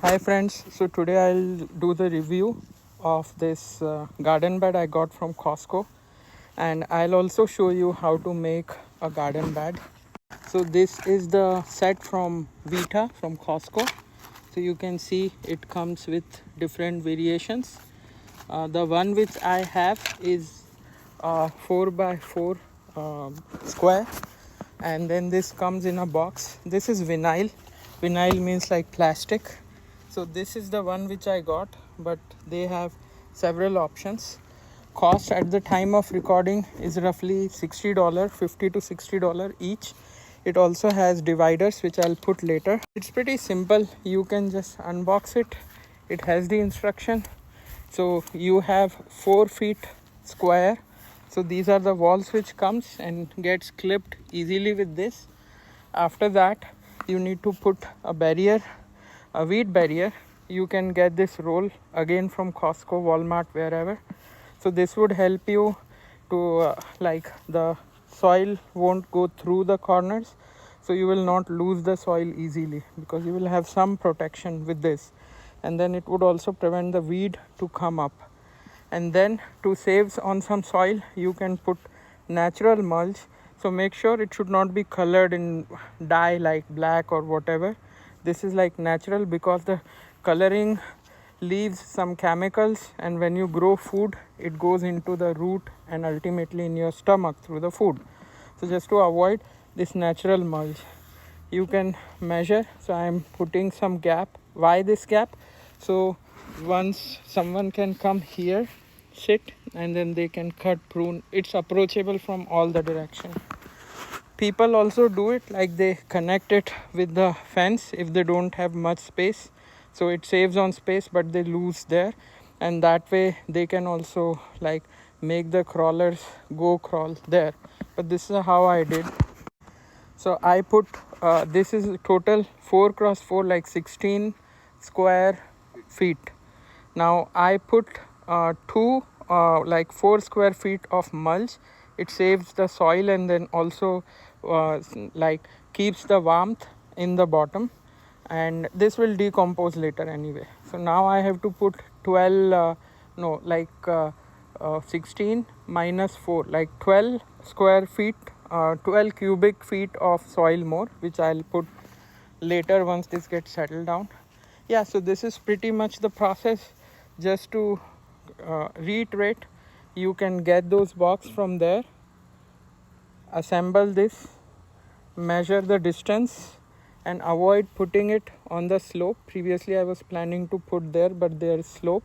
Hi friends, so today I'll do the review of this garden bed I got from Costco, and I'll also show you how to make a garden bed. So this is the set from Vita from Costco. So you can see it comes with different variations. The one which I have is 4 by 4 square, and then this comes in a box. This is vinyl means like plastic. So this is the one which I got, but they have several options. Cost at the time of recording is roughly $60, $50 to $60 each. It also has dividers which I'll put later. It's pretty simple. You can just unbox it. It has the instruction. So you have 4 feet square. So these are the walls which comes and gets clipped easily with this. After that, you need to put a barrier, a wheat barrier. You can get this roll again from Costco, Walmart, wherever. So this would help you to like the soil won't go through the corners, so you will not lose the soil easily because you will have some protection with this. And then it would also prevent the weed to come up. And then to save on some soil, you can put natural mulch. So make sure it should not be colored in dye like black or whatever. This is like natural because the coloring leaves some chemicals, and when you grow food it goes into the root and ultimately in your stomach through the food. So just to avoid this natural mulch, you can measure. So I am putting some gap. Why this gap? So once someone can come here, sit, and then they can cut, prune. It's approachable from all the direction. People also do it like they connect it with the fence if they don't have much space, so it saves on space but they lose there, and that way they can also like make the crawlers go crawl there. But this is how I did. So I put this is total 4 cross 4, like 16 square feet. Now I put two like 4 square feet of mulch. It saves the soil and then also like keeps the warmth in the bottom, and this will decompose later anyway. So now I have to put 12 no like 16 minus 4, like 12 square feet, 12 cubic feet of soil more, which I'll put later once this gets settled down. Yeah, so this is pretty much the process. Just to reiterate, you can get those box from there, assemble this, measure the distance, and avoid putting it on the slope. Previously I was planning to put there, but there is slope.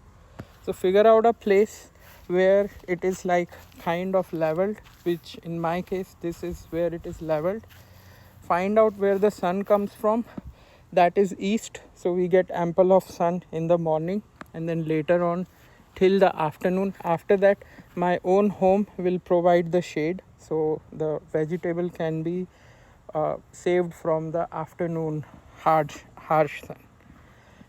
So figure out a place where it is like kind of leveled, which in my case this is where it is leveled. Find out where the sun comes from. That is east, so we get ample of sun in the morning, and then later on till the afternoon. After that, my own home will provide the shade, so the vegetable can be saved from the afternoon harsh sun.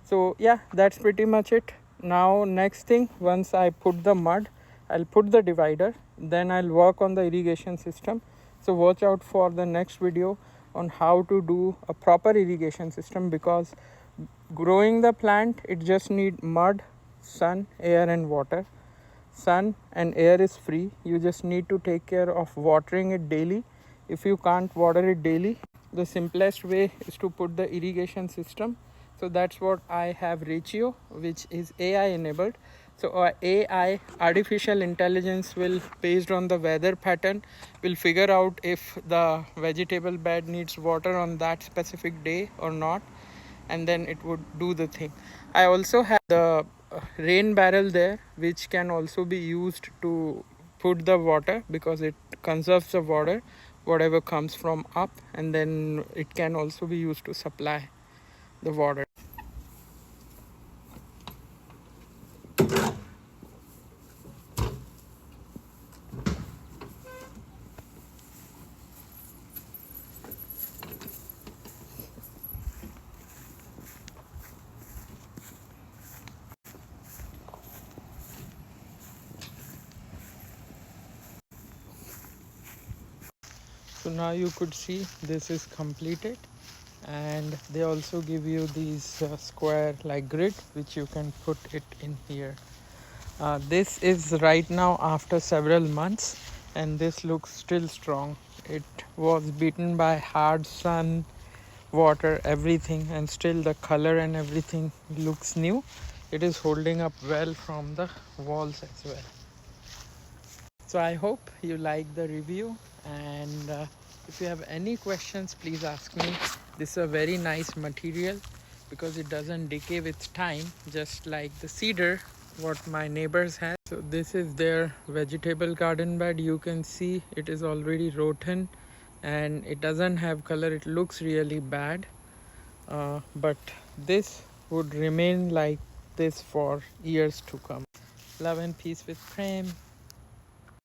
So yeah, that's pretty much it. Now next thing, once I put the mud, I'll put the divider, then I'll work on the irrigation system. So watch out for the next video on how to do a proper irrigation system, because growing the plant, it just need mud, sun, air and water. Sun and air is free. You just need to take care of watering it daily. If you can't water it daily, the simplest way is to put the irrigation system. So that's what I have, Ratio, which is AI enabled. So AI, artificial intelligence, will, based on the weather pattern, will figure out if the vegetable bed needs water on that specific day or not, and then it would do the thing. I also have the rain barrel there, which can also be used to put the water, because it conserves the water whatever comes from up, and then it can also be used to supply the water. So now you could see this is completed. and they also give you these square like grid which you can put it in here. This is right now after several months, and this looks still strong. It was beaten by hard sun, water, everything, and still the color and everything looks new. It is holding up well from the walls as well. So I hope you like the review, and if you have any questions, please ask me. This is a very nice material because it doesn't decay with time, just like the cedar what my neighbors have. So this is their vegetable garden bed. You can see it is already rotten and it doesn't have color. It looks really bad, but this would remain like this for years to come. Love and peace with Prem.